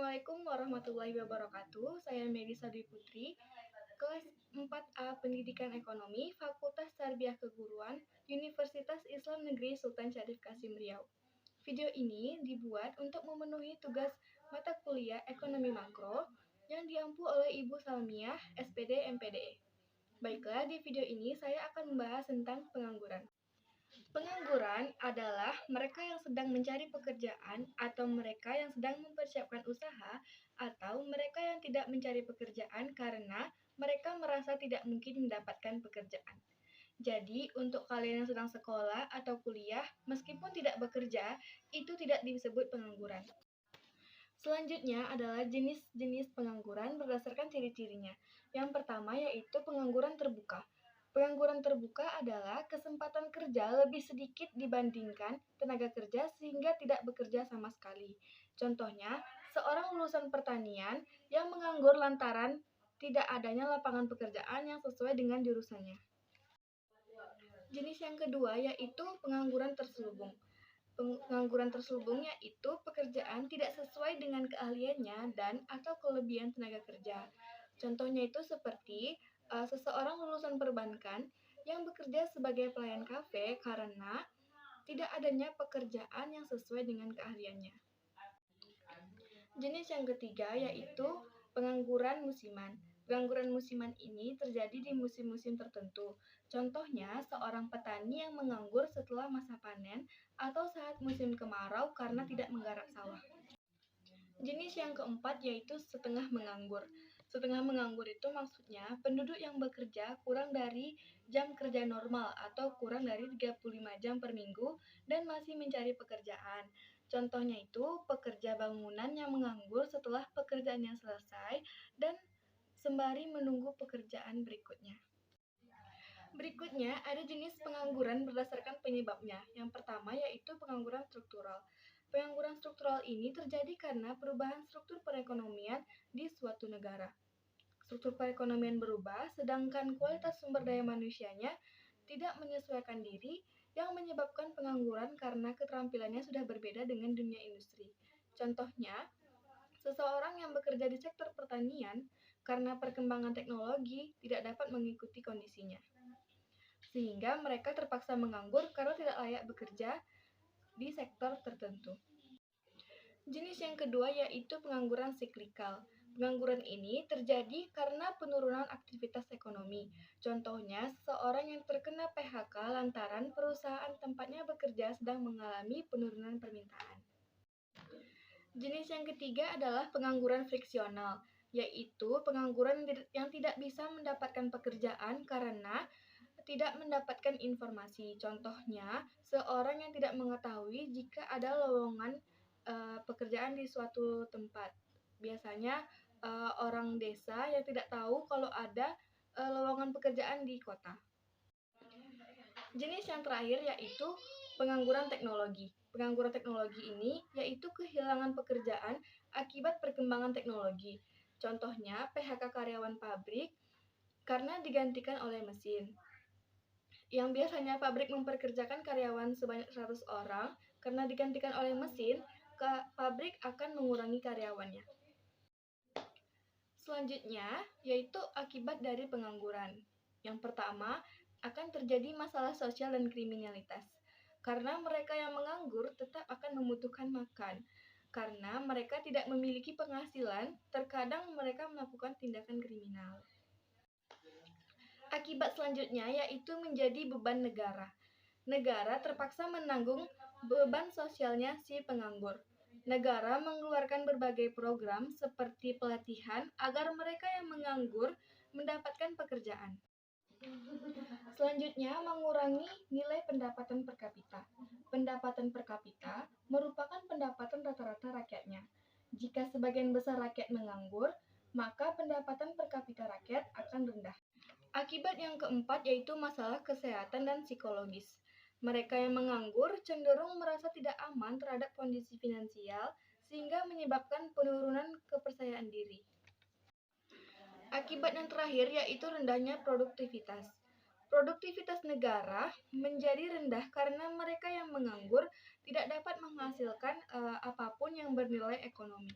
Assalamualaikum warahmatullahi wabarakatuh. Saya Melisa Dwi Putri, kelas 4A Pendidikan Ekonomi, Fakultas Tarbiyah Keguruan, Universitas Islam Negeri Sultan Syarif Kasim Riau. Video ini dibuat untuk memenuhi tugas mata kuliah Ekonomi Makro yang diampu oleh Ibu Salmiah, SPD MPDE. Baiklah, di video ini saya akan membahas tentang pengangguran. Pengangguran adalah mereka yang sedang mencari pekerjaan atau mereka yang sedang mempersiapkan usaha atau mereka yang tidak mencari pekerjaan karena mereka merasa tidak mungkin mendapatkan pekerjaan. Jadi, untuk kalian yang sedang sekolah atau kuliah, meskipun tidak bekerja, itu tidak disebut pengangguran. Selanjutnya adalah jenis-jenis pengangguran berdasarkan ciri-cirinya. Yang pertama yaitu pengangguran terbuka. Pengangguran terbuka adalah kesempatan kerja lebih sedikit dibandingkan tenaga kerja sehingga tidak bekerja sama sekali. Contohnya, seorang lulusan pertanian yang menganggur lantaran tidak adanya lapangan pekerjaan yang sesuai dengan jurusannya. Jenis yang kedua yaitu pengangguran terselubung. Pengangguran terselubung yaitu pekerjaan tidak sesuai dengan keahliannya dan atau kelebihan tenaga kerja. Contohnya itu seperti seseorang lulusan perbankan yang bekerja sebagai pelayan kafe karena tidak adanya pekerjaan yang sesuai dengan keahliannya. Jenis yang ketiga yaitu pengangguran musiman. Pengangguran musiman ini terjadi di musim-musim tertentu. Contohnya, seorang petani yang menganggur setelah masa panen atau saat musim kemarau karena tidak menggarap sawah. Jenis yang keempat yaitu setengah menganggur. Setengah menganggur itu maksudnya penduduk yang bekerja kurang dari jam kerja normal atau kurang dari 35 jam per minggu dan masih mencari pekerjaan. Contohnya itu pekerja bangunan yang menganggur setelah pekerjaannya selesai dan sembari menunggu pekerjaan berikutnya. Berikutnya ada jenis pengangguran berdasarkan penyebabnya. Yang pertama yaitu pengangguran struktural. Pengangguran struktural ini terjadi karena perubahan struktur perekonomian di suatu negara. Struktur perekonomian berubah, sedangkan kualitas sumber daya manusianya tidak menyesuaikan diri yang menyebabkan pengangguran karena keterampilannya sudah berbeda dengan dunia industri. Contohnya, seseorang yang bekerja di sektor pertanian karena perkembangan teknologi tidak dapat mengikuti kondisinya. Sehingga mereka terpaksa menganggur karena tidak layak bekerja di sektor tertentu. Jenis yang kedua yaitu pengangguran siklikal. Pengangguran ini terjadi karena penurunan aktivitas ekonomi. Contohnya, seseorang yang terkena PHK lantaran perusahaan tempatnya bekerja sedang mengalami penurunan permintaan. Jenis yang ketiga adalah pengangguran friksional, yaitu pengangguran yang tidak bisa mendapatkan pekerjaan karena tidak mendapatkan informasi. Contohnya, seorang yang tidak mengetahui jika ada lowongan pekerjaan di suatu tempat. Biasanya orang desa yang tidak tahu kalau ada lowongan pekerjaan di kota. Jenis yang terakhir yaitu pengangguran teknologi. Pengangguran teknologi ini yaitu kehilangan pekerjaan akibat perkembangan teknologi. Contohnya PHK karyawan pabrik karena digantikan oleh mesin. Yang biasanya pabrik mempekerjakan karyawan sebanyak 100 orang, karena digantikan oleh mesin, pabrik akan mengurangi karyawannya. Selanjutnya, yaitu akibat dari pengangguran. Yang pertama, akan terjadi masalah sosial dan kriminalitas. Karena mereka yang menganggur tetap akan membutuhkan makan. Karena mereka tidak memiliki penghasilan, terkadang mereka melakukan tindakan kriminal. Akibat selanjutnya yaitu menjadi beban negara. Negara terpaksa menanggung beban sosialnya si penganggur. Negara mengeluarkan berbagai program seperti pelatihan agar mereka yang menganggur mendapatkan pekerjaan. Selanjutnya, mengurangi nilai pendapatan per kapita. Pendapatan per kapita merupakan pendapatan rata-rata rakyatnya. Jika sebagian besar rakyat menganggur, maka pendapatan per kapita rakyat akan rendah. Akibat yang keempat yaitu masalah kesehatan dan psikologis. Mereka yang menganggur cenderung merasa tidak aman terhadap kondisi finansial sehingga menyebabkan penurunan kepercayaan diri. Akibat yang terakhir yaitu rendahnya produktivitas. Produktivitas negara menjadi rendah karena mereka yang menganggur tidak dapat menghasilkan apapun yang bernilai ekonomi.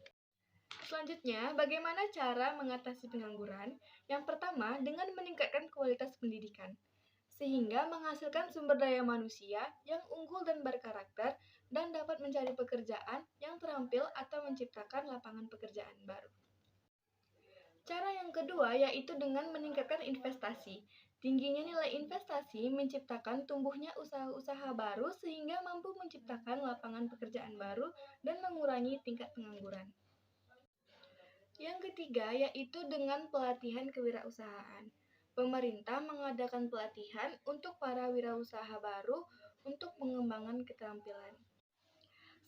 Selanjutnya, bagaimana cara mengatasi pengangguran? Yang pertama, dengan meningkatkan kualitas pendidikan, sehingga menghasilkan sumber daya manusia yang unggul dan berkarakter dan dapat mencari pekerjaan yang terampil atau menciptakan lapangan pekerjaan baru. Cara yang kedua yaitu dengan meningkatkan investasi. Tingginya nilai investasi menciptakan tumbuhnya usaha-usaha baru sehingga mampu menciptakan lapangan pekerjaan baru dan mengurangi tingkat pengangguran. Yang ketiga yaitu dengan pelatihan kewirausahaan. Pemerintah mengadakan pelatihan untuk para wirausaha baru untuk pengembangan keterampilan.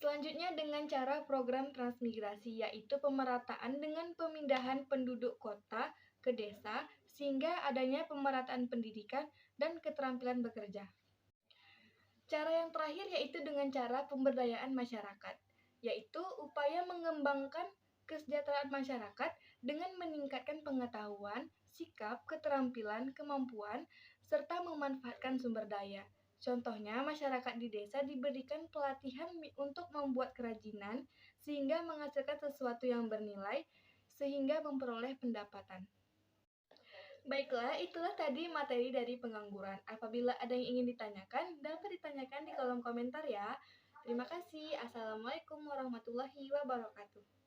Selanjutnya dengan cara program transmigrasi yaitu pemerataan dengan pemindahan penduduk kota ke desa sehingga adanya pemerataan pendidikan dan keterampilan bekerja. Cara yang terakhir yaitu dengan cara pemberdayaan masyarakat, yaitu upaya mengembangkan kesejahteraan masyarakat dengan meningkatkan pengetahuan, sikap, keterampilan, kemampuan, serta memanfaatkan sumber daya. Contohnya, masyarakat di desa diberikan pelatihan untuk membuat kerajinan sehingga menghasilkan sesuatu yang bernilai sehingga memperoleh pendapatan. Baiklah, itulah tadi materi dari pengangguran. Apabila ada yang ingin ditanyakan, dapat ditanyakan di kolom komentar ya. Terima kasih. Assalamualaikum warahmatullahi wabarakatuh.